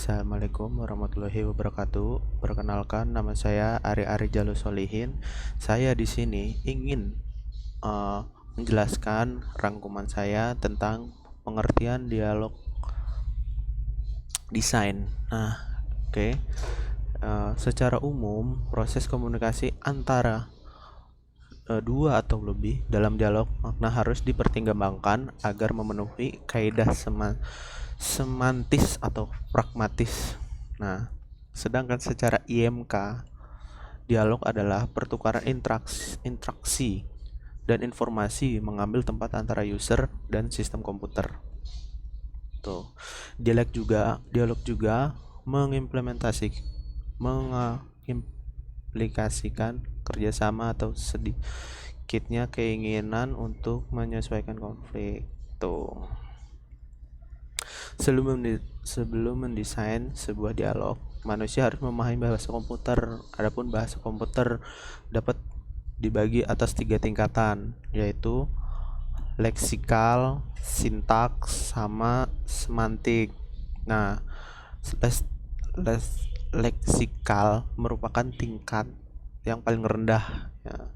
Assalamualaikum warahmatullahi wabarakatuh. Perkenalkan, nama saya Ari Jalus Solihin. Saya di sini ingin eh, menjelaskan rangkuman saya tentang pengertian dialog desain. Oke. Secara umum, proses komunikasi antara dua atau lebih dalam dialog makna harus dipertimbangkan agar memenuhi kaidah semantis atau pragmatis. Nah, sedangkan secara IMK, dialog adalah pertukaran interaksi dan informasi mengambil tempat antara user dan sistem komputer. Tuh. Dialog juga mengimplikasikan kerjasama atau sedikitnya keinginan untuk menyesuaikan konflik. Tuh. Sebelum mendesain sebuah dialog, manusia harus memahami bahasa komputer. Adapun bahasa komputer dapat dibagi atas 3 tingkatan, yaitu leksikal, sintaks, sama semantik. Nah, leksikal merupakan tingkat yang paling rendah, ya.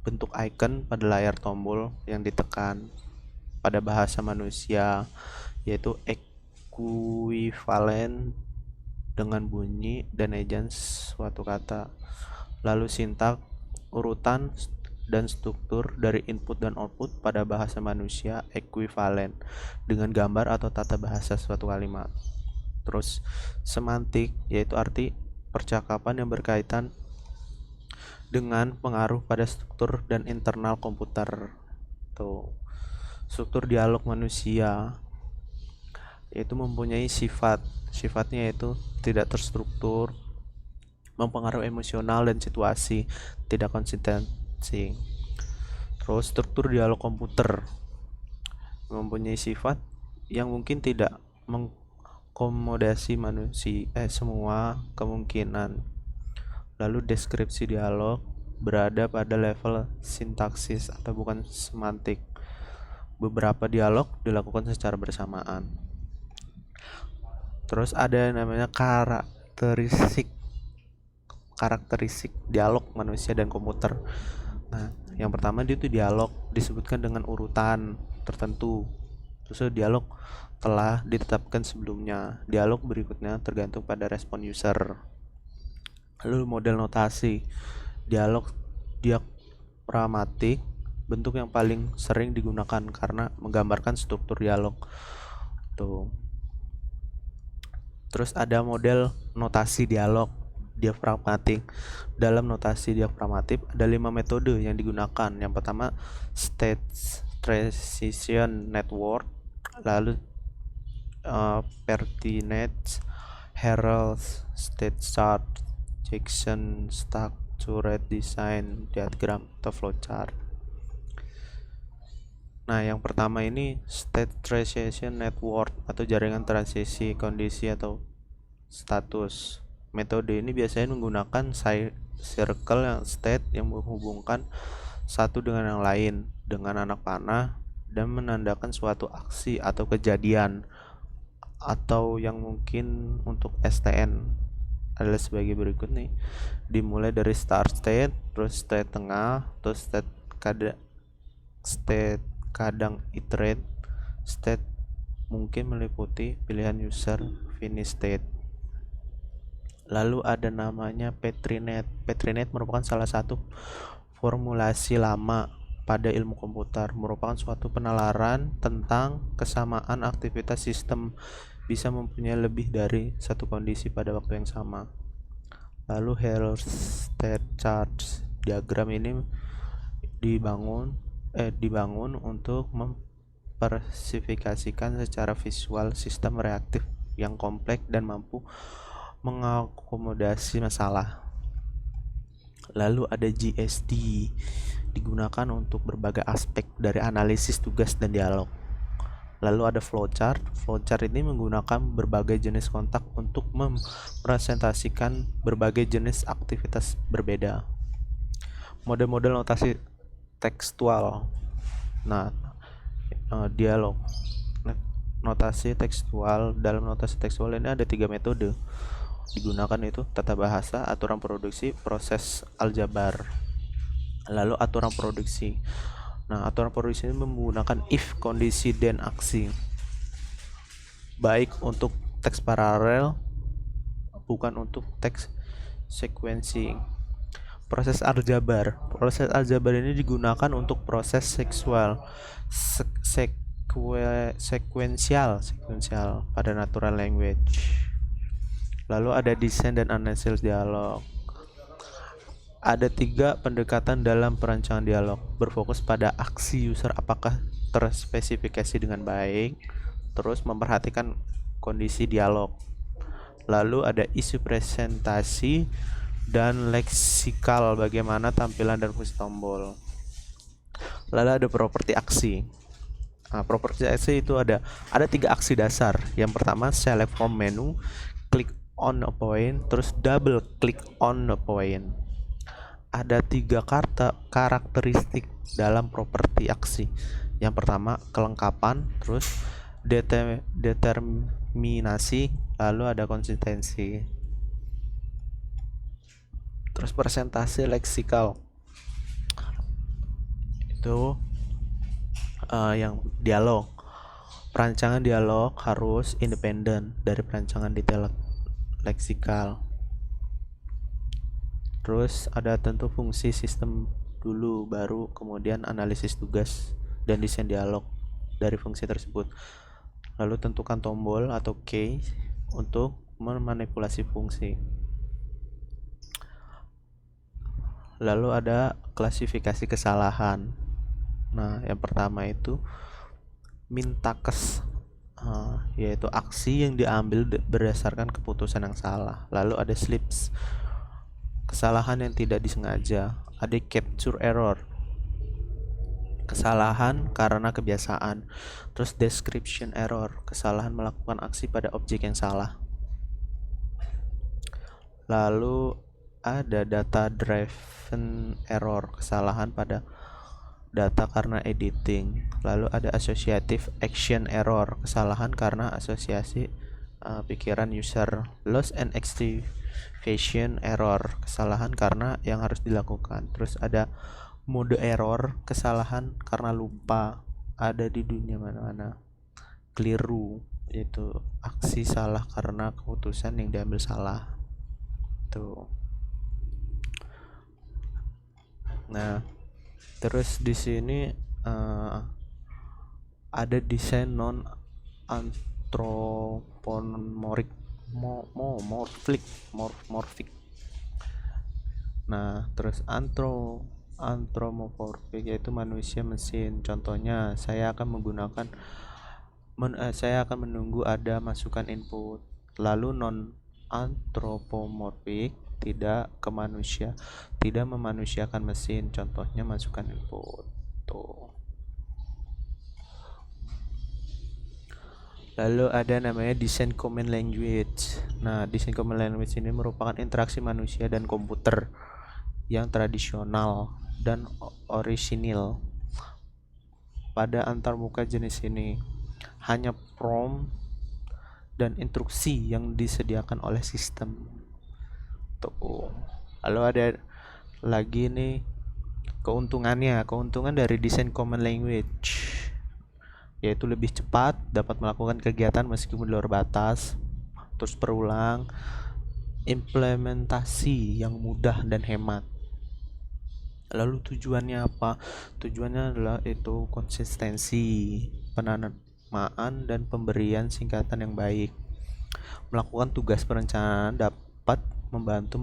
Bentuk icon pada layar tombol yang ditekan pada bahasa manusia, yaitu ekuivalen dengan bunyi dan ejaan suatu kata. Lalu sintak, urutan dan struktur dari input dan output pada bahasa manusia ekuivalen dengan gambar atau tata bahasa suatu kalimat. Terus semantik, yaitu arti percakapan yang berkaitan dengan pengaruh pada struktur dan internal komputer. Tuh. Struktur dialog manusia yaitu mempunyai sifatnya yaitu tidak terstruktur, mempengaruhi emosional dan situasi, tidak konsistensi. Terus struktur dialog komputer mempunyai sifat yang mungkin tidak mengkomodasi semua kemungkinan. Lalu deskripsi dialog berada pada level sintaksis atau bukan semantik. Beberapa dialog dilakukan secara bersamaan. Terus ada yang namanya karakteristik dialog manusia dan komputer. Nah, yang pertama itu dialog disebutkan dengan urutan tertentu. Terus dialog telah ditetapkan sebelumnya. Dialog berikutnya tergantung pada respon user. Lalu model notasi. Dialog diagramatik, bentuk yang paling sering digunakan karena menggambarkan struktur dialog. Tuh. Terus ada model notasi dialog diafragmatik. Dalam notasi diafragmatik ada 5 metode yang digunakan. Yang pertama state transition network, lalu pertinence, herald, state chart, Jackson structured design diagram atau flowchart. Nah, yang pertama ini state transition network atau jaringan transisi kondisi atau status. Metode ini biasanya menggunakan circle yang state yang menghubungkan satu dengan yang lain dengan anak panah dan menandakan suatu aksi atau kejadian, atau yang mungkin untuk STN adalah sebagai berikut nih. Dimulai dari start state, terus state tengah, terus state kadang iterate, state mungkin meliputi pilihan user, finish state. Lalu ada namanya Petrinet. Petrinet merupakan salah satu formulasi lama pada ilmu komputer, merupakan suatu penalaran tentang kesamaan aktivitas sistem bisa mempunyai lebih dari satu kondisi pada waktu yang sama. Lalu Herald State Chart diagram ini dibangun untuk mempersifikasikan secara visual sistem reaktif yang kompleks dan mampu mengakomodasi masalah. Lalu ada GSD digunakan untuk berbagai aspek dari analisis tugas dan dialog. Lalu ada flowchart. Flowchart ini menggunakan berbagai jenis kontak untuk mempresentasikan berbagai jenis aktivitas berbeda. Model-model notasi tekstual. Nah, dialog. notasi tekstual. Dalam notasi tekstual ini ada 3 metode digunakan, itu tata bahasa, aturan produksi, proses aljabar. Lalu aturan produksi. Nah, aturan produksi ini menggunakan if, kondisi, dan aksi. Baik untuk teks paralel, bukan untuk teks sequencing. Proses aljabar. Proses aljabar ini digunakan untuk proses seksual sekuensial pada natural language. Lalu ada desain dan analisis dialog. Ada 3 pendekatan dalam perancangan dialog, berfokus pada aksi user apakah terspesifikasi dengan baik, terus memperhatikan kondisi dialog. Lalu ada isu presentasi dan leksikal, bagaimana tampilan dan fungsi tombol. Lalu ada properti aksi. Nah, properti aksi itu ada 3 aksi dasar. Yang pertama select from menu, click on a point, terus double click on a point. Ada 3 karakteristik dalam properti aksi. Yang pertama kelengkapan, terus determinasi, lalu ada konsistensi. Terus presentasi leksikal itu yang dialog. Perancangan dialog harus independen dari perancangan detail leksikal. Terus ada tentu fungsi sistem dulu, baru kemudian analisis tugas dan desain dialog dari fungsi tersebut. Lalu tentukan tombol atau key untuk memanipulasi fungsi. Lalu ada klasifikasi kesalahan. Nah, yang pertama itu mintakes, yaitu aksi yang diambil berdasarkan keputusan yang salah. Lalu ada slips, kesalahan yang tidak disengaja. Ada capture error, kesalahan karena kebiasaan. Terus description error, kesalahan melakukan aksi pada objek yang salah. Lalu ada data driven error, kesalahan pada data karena editing. Lalu ada associative action error, kesalahan karena asosiasi pikiran user. Loss and activation error, kesalahan karena yang harus dilakukan. Terus ada mode error, kesalahan karena lupa, ada di dunia mana-mana. Keliru, yaitu aksi salah karena keputusan yang diambil salah. Tuh. Nah, terus di sini ada desain non anthropomorphic morphic. Nah, terus anthropomorphic yaitu manusia mesin. Contohnya, saya akan menunggu ada masukan input. Lalu non anthropomorphic tidak memanusiakan mesin. Contohnya masukan input. Tuh. Lalu ada namanya design common language. Nah, design common language ini merupakan interaksi manusia dan komputer yang tradisional dan orisinil pada antarmuka jenis ini. Hanya prompt dan instruksi yang disediakan oleh sistem. Tuh. Lalu ada lagi nih keuntungan dari desain common language, yaitu lebih cepat, dapat melakukan kegiatan meskipun di luar batas, terus berulang, implementasi yang mudah dan hemat. Lalu tujuannya apa? Tujuannya adalah itu konsistensi, penamaan dan pemberian singkatan yang baik. Melakukan tugas perencanaan dapat membantu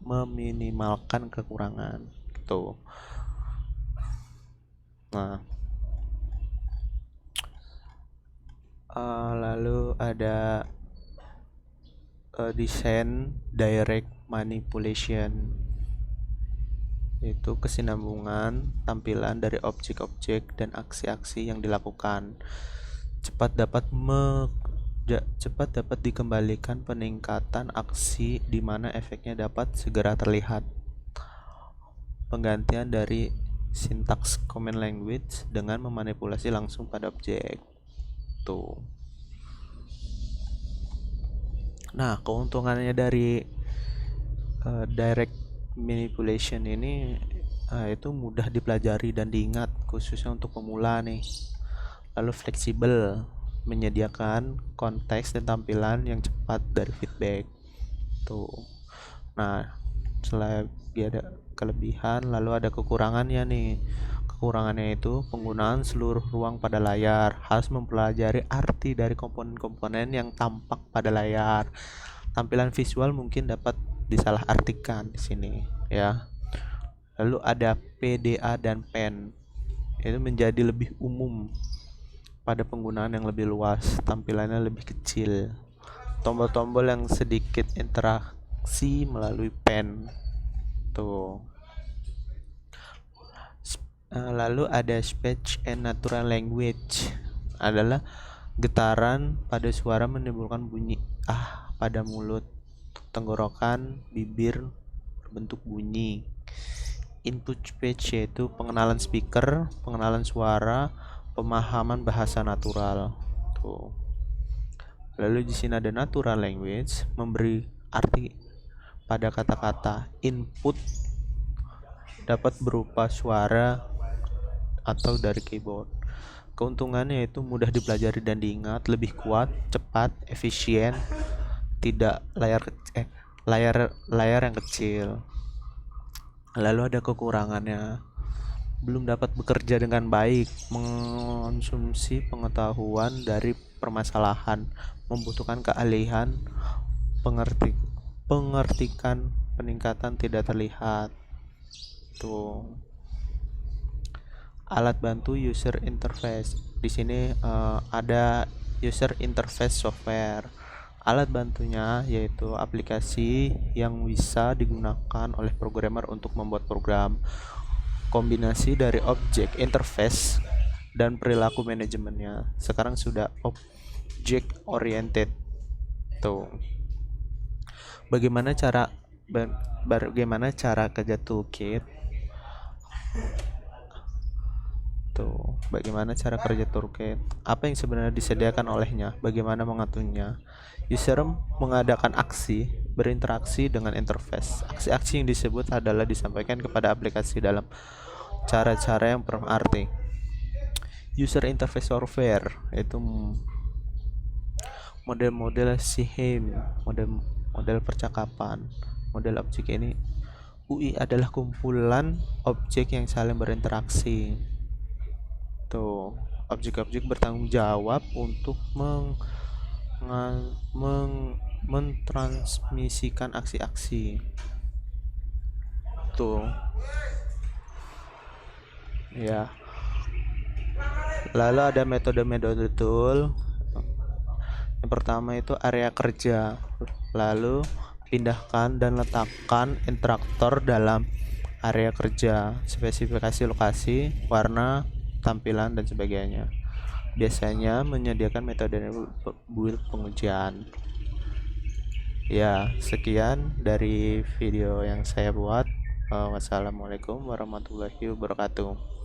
meminimalkan kekurangan. Gitu. Nah, lalu ada desain direct manipulation, yaitu kesinambungan tampilan dari objek-objek dan aksi-aksi yang dilakukan. Cepat dapat dikembalikan peningkatan aksi di mana efeknya dapat segera terlihat. Penggantian dari sintaks common language dengan memanipulasi langsung pada objek. Tuh. Nah, keuntungannya dari direct manipulation ini itu mudah dipelajari dan diingat, khususnya untuk pemula nih. Lalu fleksibel, menyediakan konteks dan tampilan yang cepat dari feedback. Tuh. Nah, selagi ada kelebihan, lalu ada kekurangannya nih. Kekurangannya itu penggunaan seluruh ruang pada layar, harus mempelajari arti dari komponen-komponen yang tampak pada layar. Tampilan visual mungkin dapat disalahartikan di sini, ya. Lalu ada PDA dan pen. Itu menjadi lebih umum pada penggunaan yang lebih luas, tampilannya lebih kecil. Tombol-tombol yang sedikit interaksi melalui pen. Tuh. Lalu ada speech and natural language, adalah getaran pada suara menimbulkan bunyi pada mulut, tenggorokan, bibir berbentuk bunyi. Input speech yaitu pengenalan speaker, pengenalan suara, pemahaman bahasa natural. Tuh. Lalu di sini ada natural language, memberi arti pada kata-kata. Input dapat berupa suara atau dari keyboard. Keuntungannya itu mudah dipelajari dan diingat, lebih kuat, cepat, efisien, tidak layar yang kecil. Lalu ada kekurangannya, belum dapat bekerja dengan baik, mengonsumsi pengetahuan dari permasalahan, membutuhkan keahlian, pengertikan peningkatan tidak terlihat. Tuh. Alat bantu user interface. Di sini ada user interface software. Alat bantunya yaitu aplikasi yang bisa digunakan oleh programmer untuk membuat program. Kombinasi dari objek interface dan perilaku manajemennya. Sekarang sudah object oriented. Tuh. Bagaimana cara kerja toolkit? Bagaimana cara kerja toolkit? Apa yang sebenarnya disediakan olehnya? Bagaimana mengaturnya? User mengadakan aksi, berinteraksi dengan interface. Aksi-aksi yang disebut adalah disampaikan kepada aplikasi dalam cara-cara yang berarti. User interface software yaitu model-model SIHIM, model percakapan. Model objek ini UI adalah kumpulan objek yang saling berinteraksi. Tuh, objek-objek bertanggung jawab untuk mentransmisikan aksi-aksi. Tuh. Ya. Lalu ada metode-metode tool. Yang pertama itu area kerja. Lalu pindahkan dan letakkan interaktor dalam area kerja, spesifikasi lokasi, warna, tampilan dan sebagainya. Biasanya menyediakan metode build pengujian. Ya, sekian dari video yang saya buat. Wassalamualaikum warahmatullahi wabarakatuh.